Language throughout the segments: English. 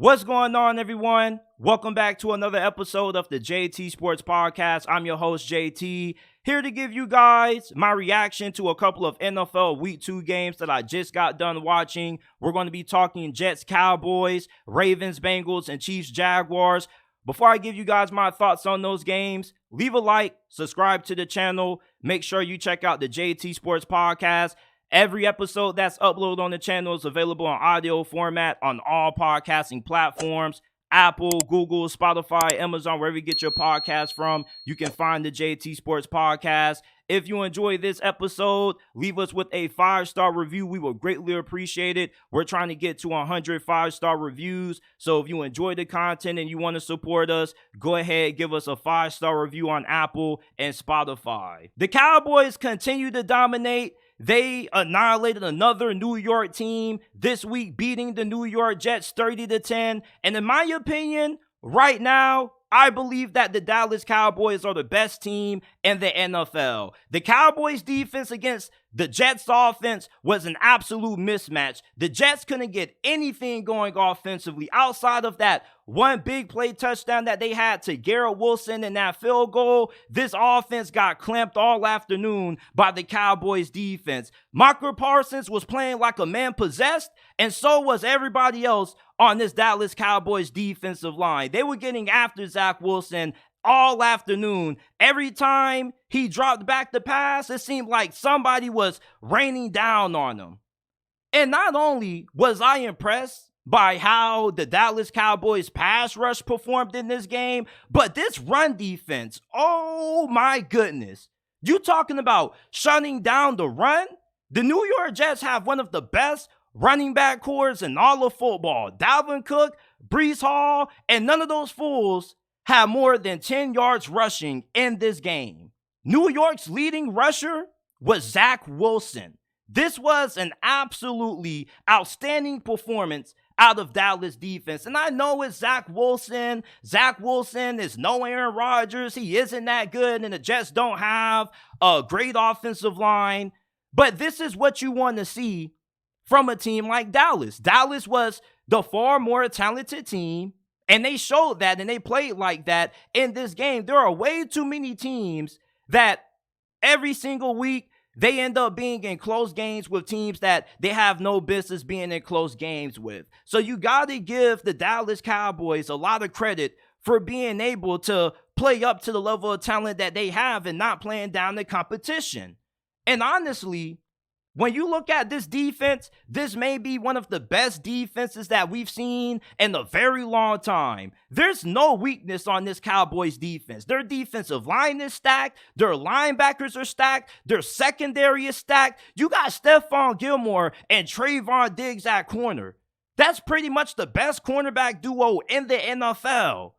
What's going on, everyone? Welcome back to another episode of the JT Sports Podcast. I'm your host, JT, here to give you guys my reaction to a couple of NFL Week 2 games that I just got done watching. We're going to be talking Jets-Cowboys, Ravens-Bengals, and Chiefs-Jaguars. Before I give you guys my thoughts on those games, leave a like, subscribe to the channel, make sure you check out the JT Sports Podcast. Every episode that's uploaded on the channel is available in audio format on all podcasting platforms. Apple, Google, Spotify, Amazon, wherever you get your podcast from, you can find the JT Sports Podcast. If you enjoy this episode, leave us with a 5-star review. We will greatly appreciate it. We're trying to get to 100 5-star reviews. So if you enjoy the content and you want to support us, go ahead, give us a 5-star review on Apple and Spotify. The Cowboys continue to dominate. They annihilated another New York team this week, beating the New York Jets 30-10. And in my opinion, right now, I believe that the Dallas Cowboys are the best team in the NFL. The Cowboys defense against the Jets offense was an absolute mismatch. The Jets couldn't get anything going offensively outside of that one big play touchdown that they had to Garrett Wilson in that field goal. This offense got clamped all afternoon by the Cowboys defense. Micah Parsons was playing like a man possessed, and so was everybody else on this Dallas Cowboys defensive line. They were getting after Zach Wilson all afternoon. Every time he dropped back the pass, it seemed like somebody was raining down on him. And not only was I impressed by how the Dallas Cowboys pass rush performed in this game, but this run defense, oh my goodness. You talking about shutting down the run? The New York Jets have one of the best running back cores in all of football. Dalvin Cook, Breece Hall, and none of those fools had more than 10 yards rushing in this game. New York's leading rusher was Zach Wilson. This was an absolutely outstanding performance out of Dallas defense. And I know it's Zach Wilson. Zach Wilson is no Aaron Rodgers. He isn't that good, and the Jets don't have a great offensive line. But this is what you want to see from a team like Dallas. Dallas was the far more talented team, and they showed that, and they played like that in this game. There are way too many teams that every single week they end up being in close games with teams that they have no business being in close games with. So you got to give the Dallas Cowboys a lot of credit for being able to play up to the level of talent that they have and not playing down the competition. And honestly, when you look at this defense, this may be one of the best defenses that we've seen in a very long time. There's no weakness on this Cowboys defense. Their defensive line is stacked. Their linebackers are stacked. Their secondary is stacked. You got Stephon Gilmore and Trayvon Diggs at corner. That's pretty much the best cornerback duo in the NFL.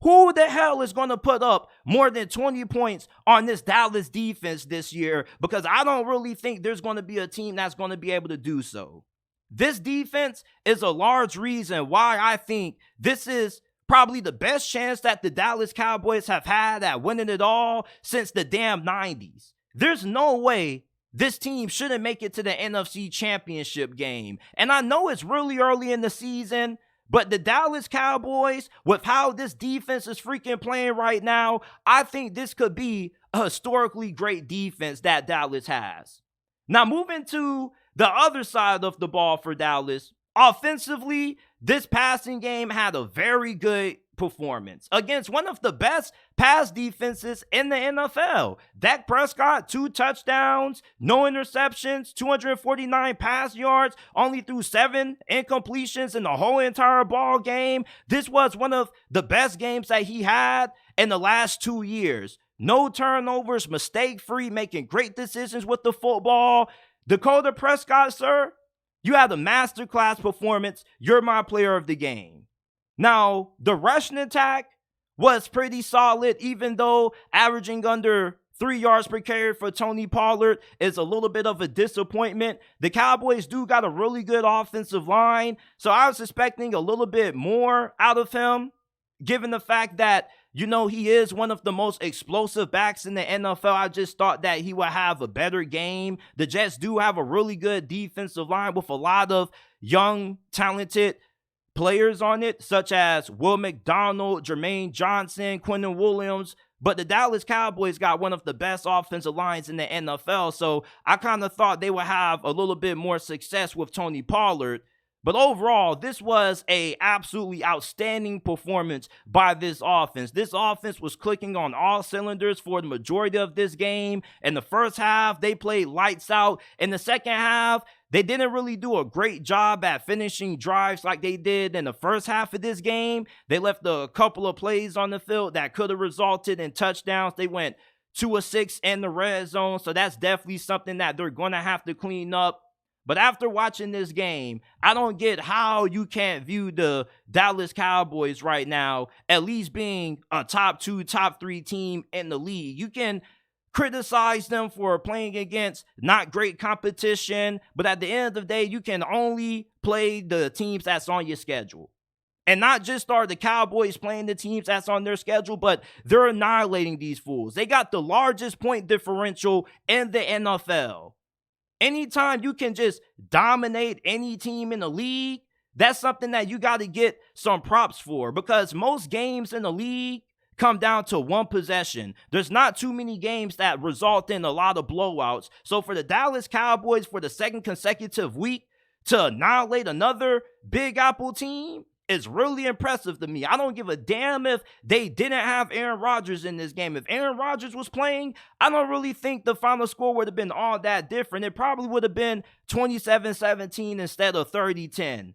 Who the hell is going to put up more than 20 points on this Dallas defense this year? Because I don't really think there's going to be a team that's going to be able to do so. This defense is a large reason why I think this is probably the best chance that the Dallas Cowboys have had at winning it all since the damn 90s. There's no way this team shouldn't make it to the NFC Championship game. And I know it's really early in the season, but the Dallas Cowboys, with how this defense is freaking playing right now, I think this could be a historically great defense that Dallas has. Now, moving to the other side of the ball for Dallas, offensively, this passing game had a very good performance against one of the best pass defenses in the NFL. Dak Prescott, 2 touchdowns, no interceptions, 249 pass yards, only threw 7 incompletions in the whole entire ball game. This was one of the best games that he had in the last 2 years. No turnovers, mistake-free, making great decisions with the football. Dakota Prescott, sir, you had a masterclass performance. You're my player of the game. Now, the rushing attack was pretty solid, even though averaging under 3 yards per carry for Tony Pollard is a little bit of a disappointment. The Cowboys do got a really good offensive line, so I was expecting a little bit more out of him, given the fact that, you know, he is one of the most explosive backs in the NFL. I just thought that he would have a better game. The Jets do have a really good defensive line with a lot of young, talented players on it, such as Will McDonald, Jermaine Johnson, Quentin Williams. But the Dallas Cowboys got one of the best offensive lines in the NFL. So I kind of thought they would have a little bit more success with Tony Pollard. But overall, this was a absolutely outstanding performance by this offense. This offense was clicking on all cylinders for the majority of this game. In the first half, they played lights out. In the second half, they didn't really do a great job at finishing drives like they did in the first half of this game. They left a couple of plays on the field that could have resulted in touchdowns. They went 2 of 6 in the red zone, so that's definitely something that they're going to have to clean up. But after watching this game, I don't get how you can't view the Dallas Cowboys right now at least being a top 2, top 3 team in the league. You can criticize them for playing against not great competition, but at the end of the day, you can only play the teams that's on your schedule. And not just are the Cowboys playing the teams that's on their schedule, but they're annihilating these fools. They got the largest point differential in the NFL. Anytime you can just dominate any team in the league, that's something that you got to get some props for, because most games in the league come down to one possession. There's not too many games that result in a lot of blowouts. So for the Dallas Cowboys, for the second consecutive week to annihilate another Big Apple team is really impressive to me. I don't give a damn if they didn't have Aaron Rodgers in this game. If Aaron Rodgers was playing, I don't really think the final score would have been all that different. It probably would have been 27-17 instead of 30-10.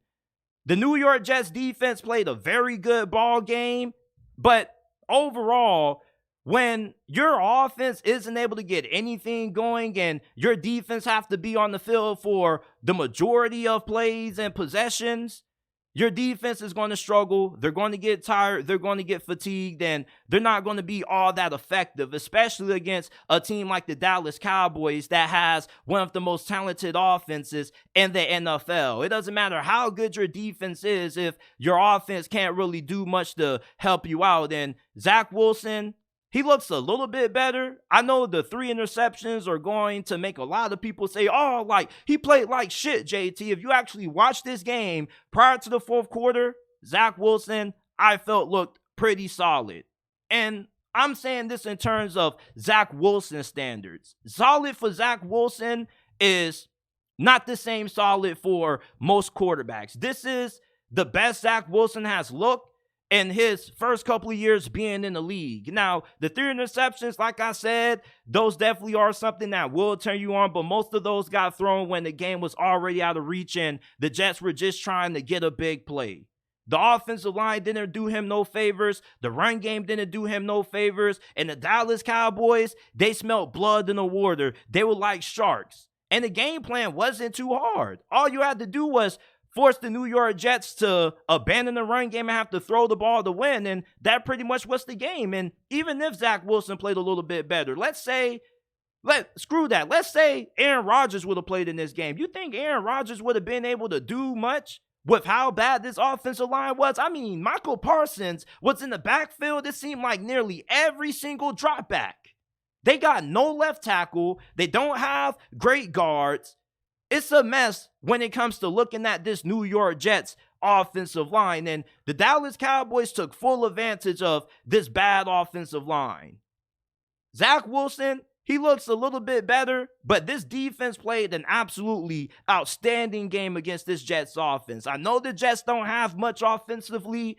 The New York Jets defense played a very good ball game, but overall, when your offense isn't able to get anything going and your defense have to be on the field for the majority of plays and possessions, your defense is going to struggle. They're going to get tired. They're going to get fatigued, and they're not going to be all that effective, especially against a team like the Dallas Cowboys that has one of the most talented offenses in the NFL. It doesn't matter how good your defense is if your offense can't really do much to help you out. And Zach Wilson, he looks a little bit better. I know the 3 interceptions are going to make a lot of people say, oh, like, he played like shit, JT. If you actually watch this game prior to the fourth quarter, Zach Wilson, I felt looked pretty solid. And I'm saying this in terms of Zach Wilson standards. Solid for Zach Wilson is not the same solid for most quarterbacks. This is the best Zach Wilson has looked in his first couple of years being in the league. Now, the 3 interceptions, like I said, those definitely are something that will turn you on, but most of those got thrown when the game was already out of reach and the Jets were just trying to get a big play. The offensive line didn't do him no favors. The run game didn't do him no favors. And the Dallas Cowboys, they smelled blood in the water. They were like sharks. And the game plan wasn't too hard. All you had to do was force the New York Jets to abandon the run game and have to throw the ball to win, and that pretty much was the game. And even if Zach Wilson played a little bit better, let's say Aaron Rodgers would have played in this game. You think Aaron Rodgers would have been able to do much with how bad this offensive line was? I mean, Michael Parsons was in the backfield. It seemed like nearly every single drop back. They got no left tackle. They don't have great guards. It's a mess when it comes to looking at this New York Jets offensive line, and the Dallas Cowboys took full advantage of this bad offensive line. Zach Wilson, he looks a little bit better, but this defense played an absolutely outstanding game against this Jets offense. I know the Jets don't have much offensively,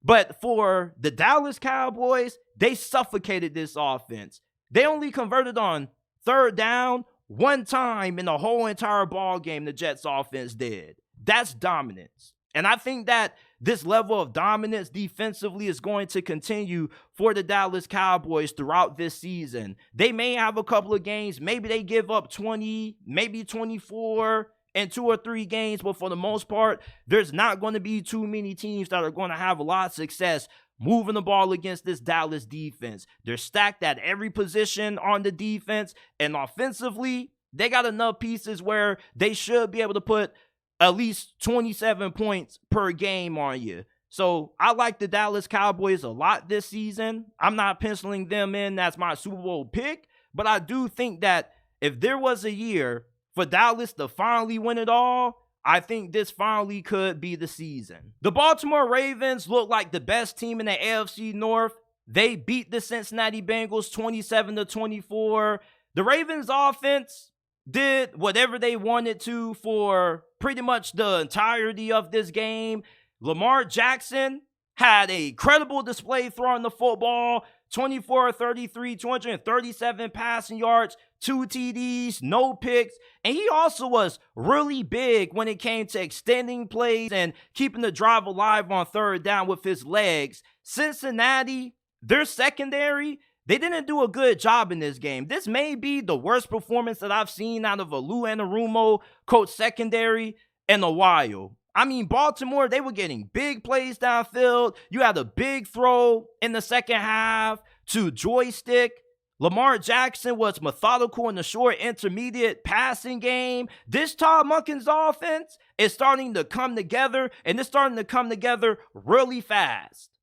but for the Dallas Cowboys, they suffocated this offense. They only converted on third down one time in the whole entire ball game. The Jets offense did. That's dominance. And I think that this level of dominance defensively is going to continue for the Dallas Cowboys throughout this season. They may have a couple of games. Maybe they give up 20, maybe 24 in 2 or 3 games. But for the most part, there's not going to be too many teams that are going to have a lot of success moving the ball against this Dallas defense. They're stacked at every position on the defense, and offensively, they got enough pieces where they should be able to put at least 27 points per game on you. So I like the Dallas Cowboys a lot this season. I'm not penciling them in as my Super Bowl pick, but I do think that if there was a year for Dallas to finally win it all, I think this finally could be the season. The Baltimore Ravens look like the best team in the AFC North. They beat the Cincinnati Bengals 27-24. The Ravens offense did whatever they wanted to for pretty much the entirety of this game. Lamar Jackson had a credible display throwing the football, 24-33, 237 passing yards, 2 TDs, no picks. And he also was really big when it came to extending plays and keeping the drive alive on third down with his legs. Cincinnati, their secondary, they didn't do a good job in this game. This may be the worst performance that I've seen out of a Lou Anarumo coach secondary in a while. I mean, Baltimore, they were getting big plays downfield. You had a big throw in the second half to Joystick. Lamar Jackson was methodical in the short intermediate passing game. This Todd Monken's offense is starting to come together, and it's starting to come together really fast.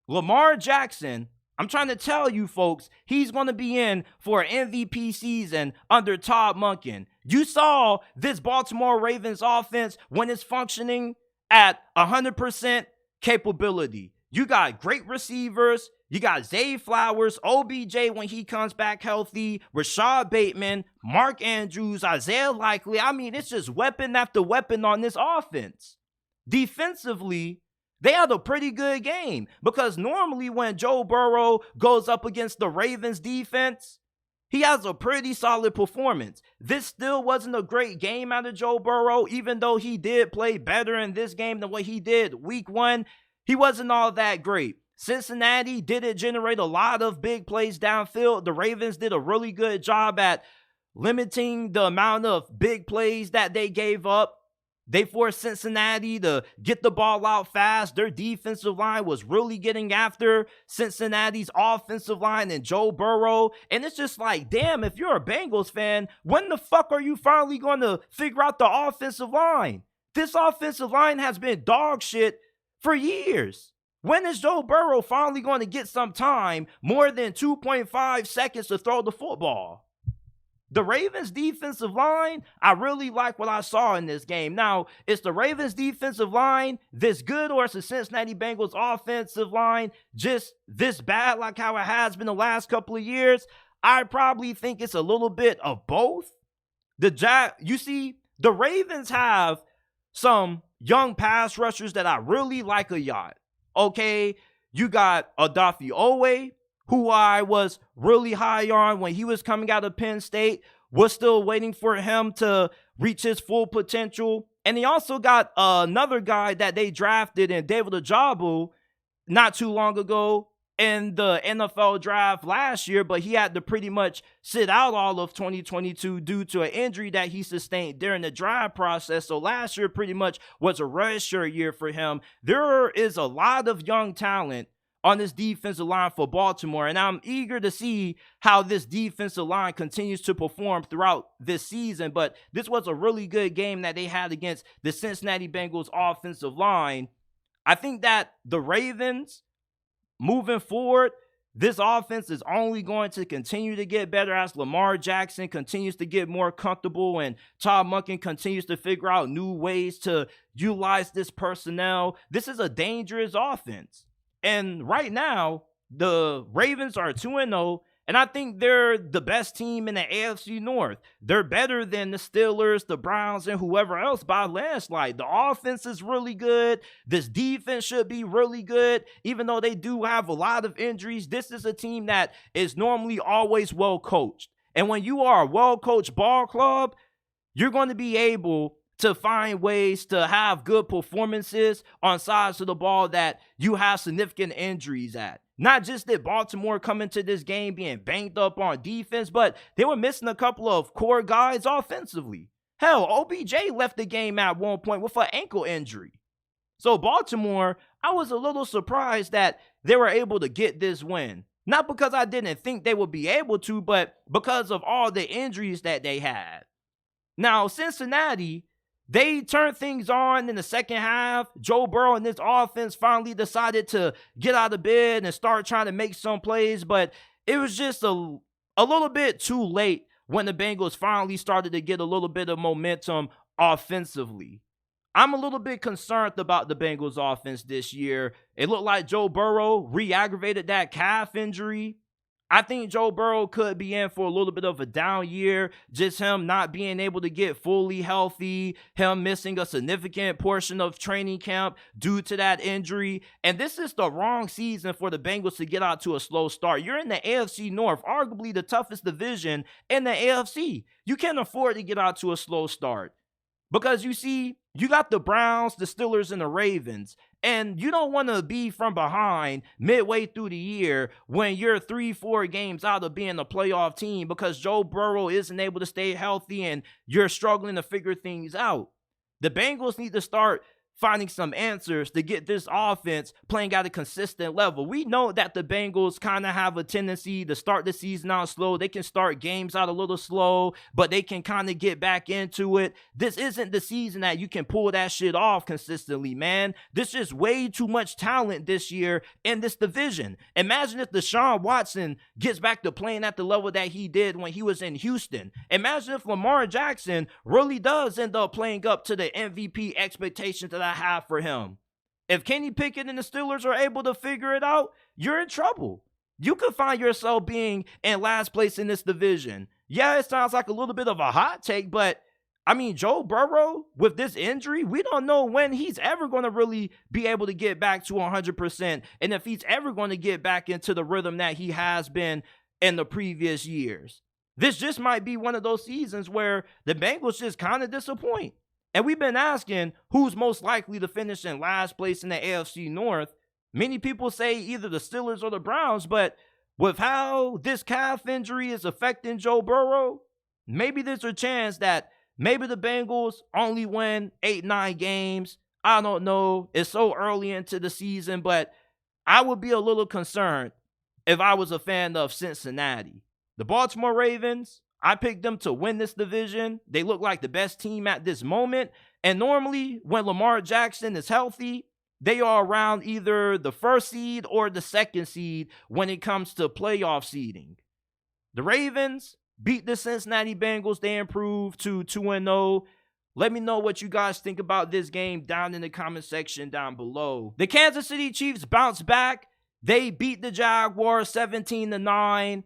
Lamar Jackson, I'm trying to tell you folks, he's going to be in for an MVP season under Todd Monken. You saw this Baltimore Ravens offense when it's functioning at 100% capability. You got great receivers. You got Zay Flowers, OBJ when he comes back healthy, Rashad Bateman, Mark Andrews, Isaiah Likely. I mean, it's just weapon after weapon on this offense. Defensively, they had a pretty good game because normally when Joe Burrow goes up against the Ravens defense, he has a pretty solid performance. This still wasn't a great game out of Joe Burrow, even though he did play better in this game than what he did week 1. He wasn't all that great. Cincinnati didn't generate a lot of big plays downfield. The Ravens did a really good job at limiting the amount of big plays that they gave up. They forced Cincinnati to get the ball out fast. Their defensive line was really getting after Cincinnati's offensive line and Joe Burrow. And it's just like, damn, if you're a Bengals fan, when the fuck are you finally going to figure out the offensive line? This offensive line has been dog shit for years. When is Joe Burrow finally going to get some time, more than 2.5 seconds to throw the football? The Ravens defensive line, I really like what I saw in this game. Now, is the Ravens defensive line this good, or is the Cincinnati Bengals offensive line just this bad like how it has been the last couple of years? I probably think it's a little bit of both. You see, the Ravens have some young pass rushers that I really like a yacht. Okay, you got Odafe Owe, who I was really high on when he was coming out of Penn State. We're still waiting for him to reach his full potential. And he also got another guy that they drafted in David Ojabo not too long ago in the NFL draft last year, but he had to pretty much sit out all of 2022 due to an injury that he sustained during the draft process. So last year pretty much was a redshirt year for him. There is a lot of young talent on this defensive line for Baltimore, and I'm eager to see how this defensive line continues to perform throughout this season. But this was a really good game that they had against the Cincinnati Bengals offensive line. I think that the Ravens, moving forward, this offense is only going to continue to get better as Lamar Jackson continues to get more comfortable and Todd Monken continues to figure out new ways to utilize this personnel. This is a dangerous offense. And right now, the Ravens are 2-0, and I think they're the best team in the AFC North. They're better than the Steelers, the Browns, and whoever else by landslide. The offense is really good. This defense should be really good. Even though they do have a lot of injuries, this is a team that is normally always well coached. And when you are a well-coached ball club, you're going to be able to find ways to have good performances on sides of the ball that you have significant injuries at. Not just that Baltimore coming to this game being banged up on defense, but they were missing a couple of core guys offensively. Hell, OBJ left the game at one point with an ankle injury. So Baltimore, I was a little surprised that they were able to get this win. Not because I didn't think they would be able to, but because of all the injuries that they had. Now, Cincinnati, they turned things on in the second half. Joe Burrow and this offense finally decided to get out of bed and start trying to make some plays, but it was just a little bit too late when the Bengals finally started to get a little bit of momentum offensively. I'm a little bit concerned about the Bengals offense this year. It looked like Joe Burrow re-aggravated that calf injury. I think Joe Burrow could be in for a little bit of a down year. Just him not being able to get fully healthy, him missing a significant portion of training camp due to that injury. And this is the wrong season for the Bengals to get out to a slow start. You're in the AFC North, arguably the toughest division in the AFC. You can't afford to get out to a slow start. Because you see, you got the Browns, the Steelers, and the Ravens, and you don't want to be from behind midway through the year when you're 3-4 games out of being a playoff team because Joe Burrow isn't able to stay healthy and you're struggling to figure things out. The Bengals need to start finding some answers to get this offense playing at a consistent level. We know that the Bengals kind of have a tendency to start the season out slow. They can start games out a little slow, but they can kind of get back into it. This isn't the season that you can pull that shit off consistently, man. This is way too much talent this year in this division. Imagine if Deshaun Watson gets back to playing at the level that he did when he was in Houston. Imagine if Lamar Jackson really does end up playing up to the MVP expectations that I have for him. If Kenny Pickett and the Steelers are able to figure it out, you're in trouble. You could find yourself being in last place in this division. Yeah, it sounds like a little bit of a hot take, but I mean, Joe Burrow, with this injury, we don't know when he's ever going to really be able to get back to 100%, and if he's ever going to get back into the rhythm that he has been in the previous years. This just might be one of those seasons where the Bengals just kind of disappoint. And we've been asking who's most likely to finish in last place in the AFC North. Many people say either the Steelers or the Browns, but with how this calf injury is affecting Joe Burrow, maybe there's a chance that maybe the Bengals only win 8-9 games. I don't know. It's so early into the season, but I would be a little concerned if I was a fan of Cincinnati. The Baltimore Ravens, I picked them to win this division. They look like the best team at this moment. And normally, when Lamar Jackson is healthy, they are around either the first seed or the second seed when it comes to playoff seeding. The Ravens beat the Cincinnati Bengals. They improved to 2-0. Let me know what you guys think about this game down in the comment section down below. The Kansas City Chiefs bounced back. They beat the Jaguars 17-9.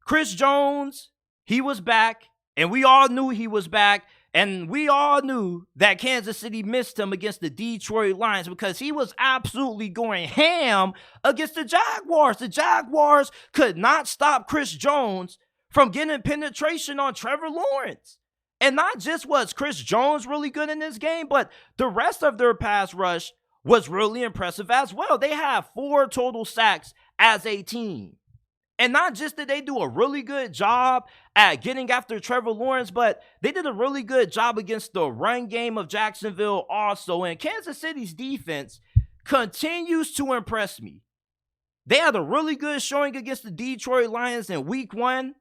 Chris Jones, he was back, and we all knew he was back, and we all knew that Kansas City missed him against the Detroit Lions because he was absolutely going ham against the Jaguars. The Jaguars could not stop Chris Jones from getting penetration on Trevor Lawrence. And not just was Chris Jones really good in this game, but the rest of their pass rush was really impressive as well. They had 4 total sacks as a team. And not just did they do a really good job at getting after Trevor Lawrence, but they did a really good job against the run game of Jacksonville also. And Kansas City's defense continues to impress me. They had a really good showing against the Detroit Lions in week 1.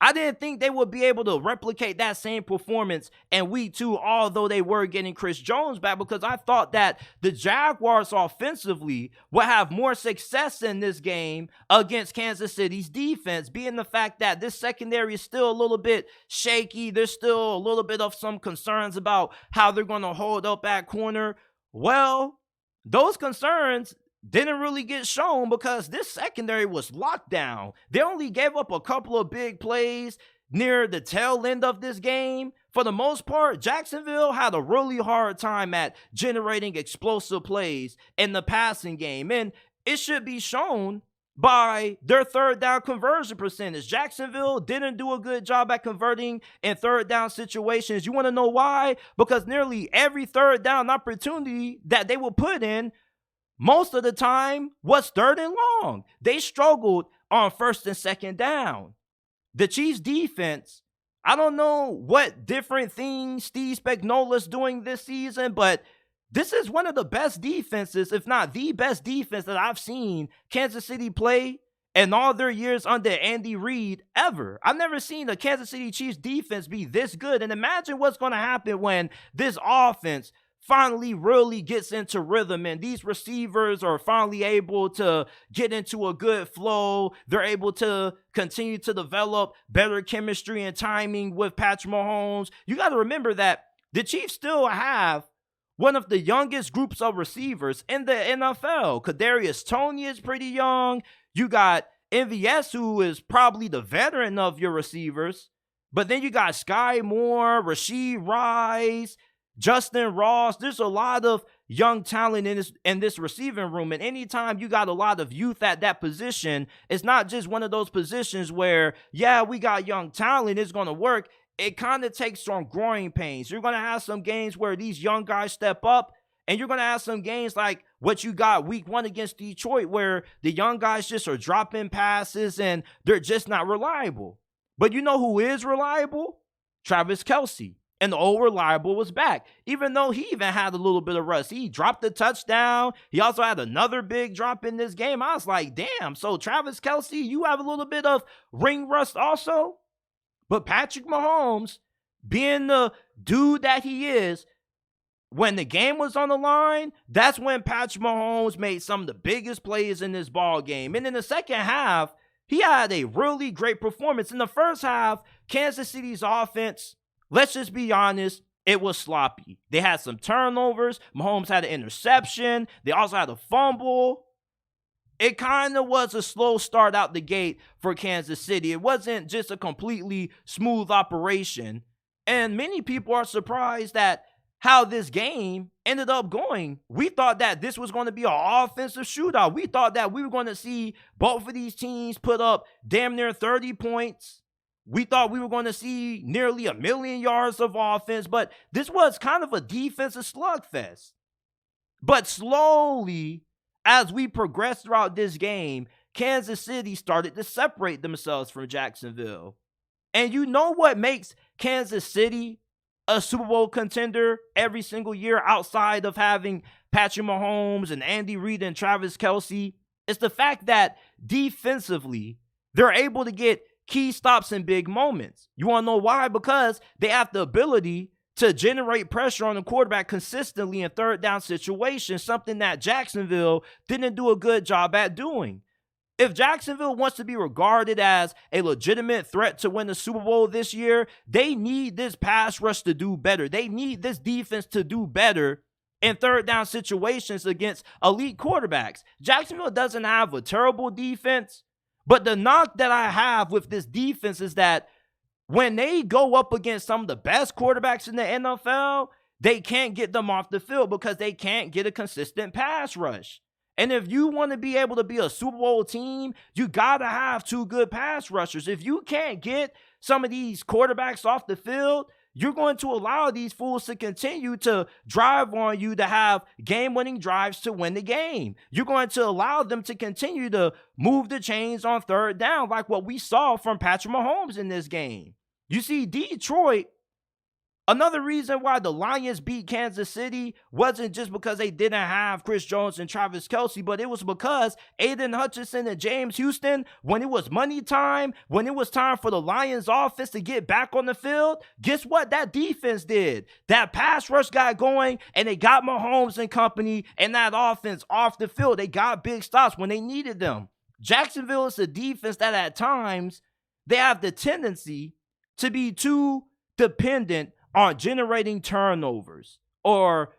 I didn't think they would be able to replicate that same performance in week 2, although they were getting Chris Jones back, because I thought that the Jaguars offensively would have more success in this game against Kansas City's defense, being the fact that this secondary is still a little bit shaky. There's still a little bit of some concerns about how they're going to hold up at corner. Well, those concerns didn't really get shown because this secondary was locked down. They only gave up a couple of big plays near the tail end of this game. For the most part, Jacksonville had a really hard time at generating explosive plays in the passing game. And it should be shown by their third down conversion percentage. Jacksonville didn't do a good job at converting in third down situations. You want to know why? Because nearly every third down opportunity that they will put in, most of the time, was 3rd and long. They struggled on 1st and 2nd down. The Chiefs defense, I don't know what different things Steve Spagnuolo's doing this season, but this is one of the best defenses, if not the best defense that I've seen Kansas City play in all their years under Andy Reid ever. I've never seen a Kansas City Chiefs defense be this good. And imagine what's going to happen when this offense finally really gets into rhythm and these receivers are finally able to get into a good flow. They're able to continue to develop better chemistry and timing with Patrick Mahomes. You got to remember that the Chiefs still have one of the youngest groups of receivers in the NFL. Kadarius Toney is pretty young. You got MVS, who is probably the veteran of your receivers. But then you got Sky Moore, Rashee Rice, Justin Ross. There's a lot of young talent in this receiving room. And anytime you got a lot of youth at that position, it's not just one of those positions where, yeah, we got young talent, it's going to work. It kind of takes some growing pains. You're going to have some games where these young guys step up, and you're going to have some games like what you got week 1 against Detroit, where the young guys just are dropping passes and they're just not reliable. But you know who is reliable? Travis Kelce. And the old reliable was back, even though he even had a little bit of rust. He dropped a touchdown. He also had another big drop in this game. I was like, damn, so Travis Kelce, you have a little bit of ring rust also? But Patrick Mahomes, being the dude that he is, when the game was on the line, that's when Patrick Mahomes made some of the biggest plays in this ball game. And in the second half, he had a really great performance. In the first half, Kansas City's offense, let's just be honest, it was sloppy. They had some turnovers. Mahomes had an interception. They also had a fumble. It kind of was a slow start out the gate for Kansas City. It wasn't just a completely smooth operation. And many people are surprised at how this game ended up going. We thought that this was going to be an offensive shootout. We thought that we were going to see both of these teams put up damn near 30 points. We thought we were going to see nearly 1 million yards of offense, but this was kind of a defensive slugfest. But slowly, as we progressed throughout this game, Kansas City started to separate themselves from Jacksonville. And you know what makes Kansas City a Super Bowl contender every single year outside of having Patrick Mahomes and Andy Reid and Travis Kelce? It's the fact that defensively, they're able to get key stops in big moments. You want to know why? Because they have the ability to generate pressure on the quarterback consistently in third down situations, something that Jacksonville didn't do a good job at doing. If Jacksonville wants to be regarded as a legitimate threat to win the Super Bowl this year, they need this pass rush to do better. They need this defense to do better in third down situations against elite quarterbacks. Jacksonville doesn't have a terrible defense, but the knock that I have with this defense is that when they go up against some of the best quarterbacks in the NFL, they can't get them off the field because they can't get a consistent pass rush. And if you want to be able to be a Super Bowl team, you got to have 2 good pass rushers. If you can't get some of these quarterbacks off the field, you're going to allow these fools to continue to drive on you to have game-winning drives to win the game. You're going to allow them to continue to move the chains on third down like what we saw from Patrick Mahomes in this game. You see, Detroit, another reason why the Lions beat Kansas City wasn't just because they didn't have Chris Jones and Travis Kelce, but it was because Aiden Hutchinson and James Houston, when it was money time, when it was time for the Lions offense to get back on the field, guess what that defense did? That pass rush got going, and they got Mahomes and company and that offense off the field. They got big stops when they needed them. Jacksonville is a defense that at times, they have the tendency to be too dependent on generating turnovers or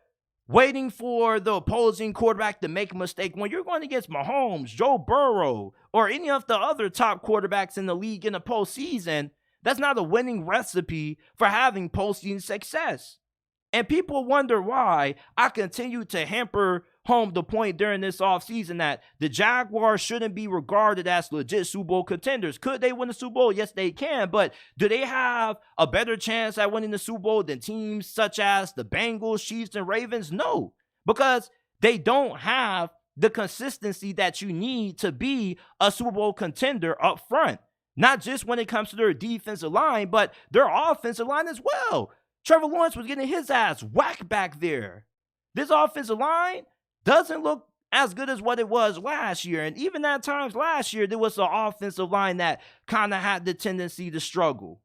waiting for the opposing quarterback to make a mistake. When you're going against Mahomes, Joe Burrow, or any of the other top quarterbacks in the league in the postseason, that's not a winning recipe for having postseason success. And people wonder why I continue to hamper home the point during this offseason that the Jaguars shouldn't be regarded as legit Super Bowl contenders. Could they win the Super Bowl? Yes, they can. But do they have a better chance at winning the Super Bowl than teams such as the Bengals, Chiefs, and Ravens? No, because they don't have the consistency that you need to be a Super Bowl contender up front. Not just when it comes to their defensive line, but their offensive line as well. Trevor Lawrence was getting his ass whacked back there. This offensive line doesn't look as good as what it was last year. And even at times last year, there was an offensive line that kind of had the tendency to struggle.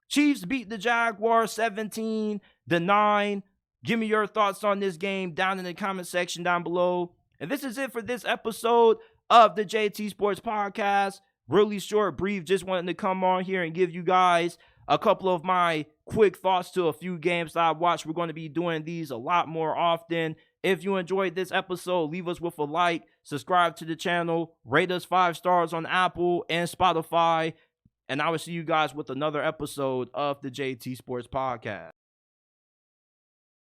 Chiefs beat the Jaguars 17-9. Give me your thoughts on this game down in the comment section down below. And this is it for this episode of the JT Sports Podcast. Really short, brief. Just wanted to come on here and give you guys a couple of my quick thoughts to a few games that I watched. We're going to be doing these a lot more often. If you enjoyed this episode, leave us with a like, subscribe to the channel, rate us 5 stars on Apple and Spotify, and I will see you guys with another episode of the JT Sports Podcast.